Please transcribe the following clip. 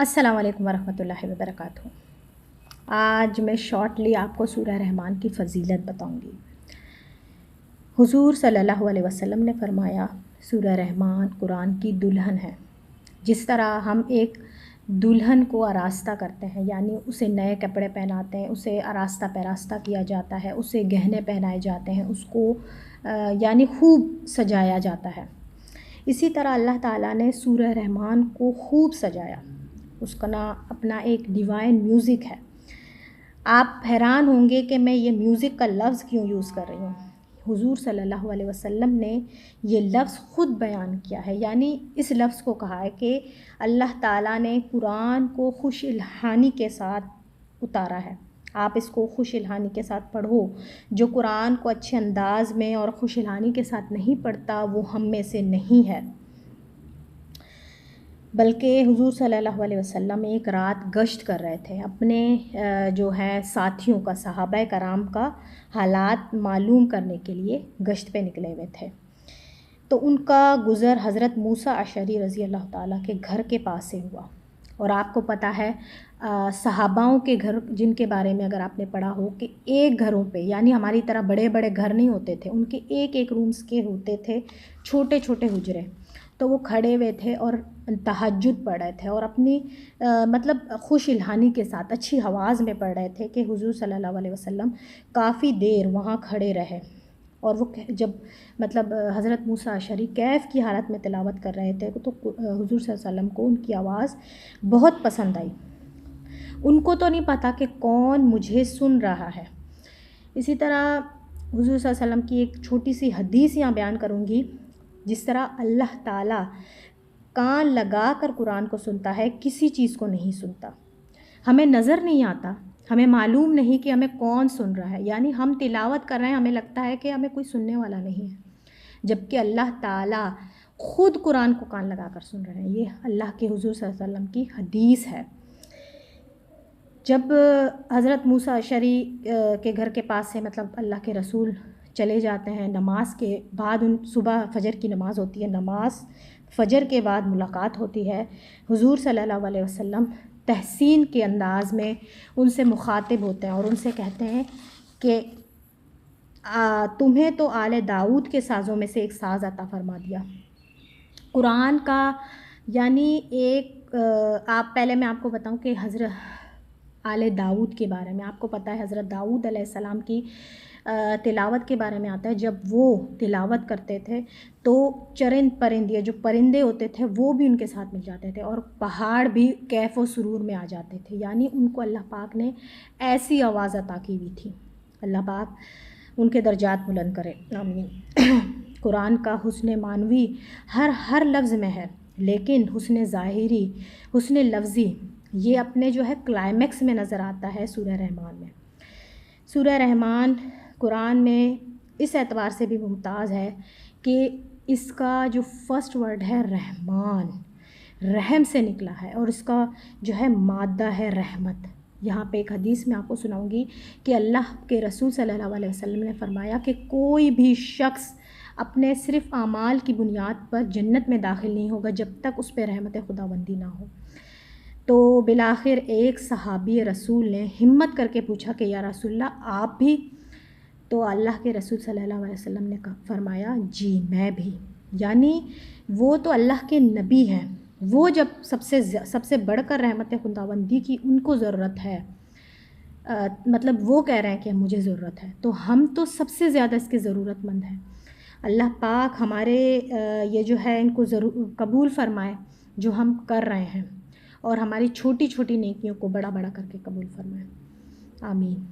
अस्सलाम वालेकुम वरहमतुल्लाहि वबरकातुहू। आज मैं शॉर्टली आपको सूरह रहमान की फ़जीलत बताऊंगी। हुज़ूर सल्लल्लाहु अलैहि वसल्लम ने फरमाया, सूरह रहमान कुरान की दुल्हन है। जिस तरह हम एक दुल्हन को आरास्ता करते हैं, यानी उसे नए कपड़े पहनाते हैं, उसे आरास्ता पैरास्ता किया जाता है, उसे गहने पहनाए जाते हैं, उसको यानी खूब सजाया जाता है। इसी तरह अल्लाह ताला ने सूरह रहमान को खूब सजाया। उसका ना अपना एक डिवाइन म्यूज़िक है। आप हैरान होंगे कि मैं ये म्यूज़िक का लफ्ज़ क्यों यूज़ कर रही हूँ। हुज़ूर सल्लल्लाहु अलैहि वसल्लम ने ये लफ्ज़ ख़ुद बयान किया है, यानी इस लफ्ज़ को कहा है कि अल्लाह ताला ने कुरान को खुश इल्हानी के साथ उतारा है। आप इसको खुश इल्हानी के साथ पढ़ो। जो कुरान को अच्छे अंदाज़ में और खुश इल्हानी के साथ नहीं पढ़ता वो हम में से नहीं है। बल्कि हुज़ूर सल्लल्लाहु अलैहि वसल्लम एक रात गश्त कर रहे थे, अपने जो है साथियों का, सहाबा कराम का हालात मालूम करने के लिए गश्त पे निकले हुए थे। तो उनका गुज़र हज़रत मूसा अशरी रज़ी अल्लाह ताला के घर के पास से हुआ। और आपको पता है सहाबाओं के घर जिनके बारे में अगर आपने पढ़ा हो कि एक घरों पे, यानी हमारी तरह बड़े बड़े घर नहीं होते थे, उनके एक एक रूम्स के होते थे, छोटे छोटे हुजरे। तो वो खड़े हुए थे और तहज्जुद पढ़ रहे थे और अपनी मतलब खुश इल्हानी के साथ अच्छी आवाज़ में पढ़ रहे थे कि हुज़ूर सल्लल्लाहु अलैहि वसल्लम काफ़ी देर वहाँ खड़े रहे। और वो जब मतलब हज़रत मूसा अशरी कैफ़ की हालत में तिलावत कर रहे थे तो हुज़ूर सल्लल्लाहु अलैहि वसल्लम को उनकी आवाज़ बहुत पसंद आई। उनको तो नहीं पता कि कौन मुझे सुन रहा है। इसी तरह हुज़ूर सल्लल्लाहु अलैहि वसल्लम की एक छोटी सी हदीस यहाँ बयान करूँगी। जिस तरह अल्लाह ताला कान लगा कर कुरान को सुनता है, किसी चीज़ को नहीं सुनता। हमें नज़र नहीं आता, हमें मालूम नहीं कि हमें कौन सुन रहा है, यानी हम तिलावत कर रहे हैं, हमें लगता है कि हमें कोई सुनने वाला नहीं है, जबकि अल्लाह ताला ख़ुद कुरान को कान लगा कर सुन रहे हैं। ये अल्लाह के हुज़ूर सल्लल्लाहु अलैहि वसल्लम की हदीस है। जब हज़रत मूसा अशरी के घर के पास से मतलब अल्लाह के रसूल चले जाते हैं, नमाज के बाद उन सुबह फ़जर की नमाज़ होती है, नमाज फ़जर के बाद मुलाकात होती है। हुज़ूर सल्लल्लाहु अलैहि वसल्लम तहसीन के अंदाज़ में उनसे मुखातिब होते हैं और उनसे कहते हैं कि तुम्हें तो आले दाऊद के साज़ों में से एक साज़ अता फ़रमा दिया। कुरान का यानी एक आप पहले मैं आपको बताऊं कि हज़रत आले दाऊद के बारे में आपको पता है, हज़रत दाऊद अलैहिस्सलाम की तिलावत के बारे में आता है। जब वो तिलावत करते थे तो चरिंद परिंदे, जो परिंदे होते थे, वो भी उनके साथ मिल जाते थे और पहाड़ भी कैफ़ व सुरूर में आ जाते थे। यानी उनको अल्लाह पाक ने ऐसी आवाज़ अता की हुई थी। अल्लाह पाक उनके दर्जात बुलंद करे, आमीन। कुरान का हुस्न मानवी हर लफ्ज़ में है, लेकिन हुस्न ज़ाहिरी, हुस्न लफ्ज़ी ये अपने जो है क्लाइमेक्स में नज़र आता है सूरह रहमान में। सूरह रहमान कुरान में इस एतबार से भी मुमताज़ है कि इसका जो फ़र्स्ट वर्ड है रहमान, रहम से निकला है, और इसका जो है मादा है रहमत। यहाँ पे एक हदीस में आपको सुनाऊंगी कि अल्लाह के रसूल सल्लल्लाहु अलैहि वसल्लम ने फरमाया कि कोई भी शख्स अपने सिर्फ़ आमाल की बुनियाद पर जन्नत में दाखिल नहीं होगा जब तक उस पर रहमत खुदाबंदी ना हो। तो बिलाखिर एक सहाबी रसूल ने हिम्मत करके पूछा कि या रसूलल्लाह आप भी? तो अल्लाह के रसूल सल्लल्लाहु अलैहि वसल्लम ने फरमाया, जी मैं भी। यानी वो तो अल्लाह के नबी हैं, वो जब सबसे बढ़कर रहमत खुदाबंदी की उनको ज़रूरत है, मतलब वो कह रहे हैं कि मुझे ज़रूरत है, तो हम तो सबसे ज़्यादा इसके ज़रूरतमंद हैं। अल्लाह पाक हमारे ये जो है इनको ज़रूर कबूल फ़रमाए जो हम कर रहे हैं, और हमारी छोटी छोटी नेकियों को बड़ा बड़ा करके कबूल फ़रमाए, आमीन।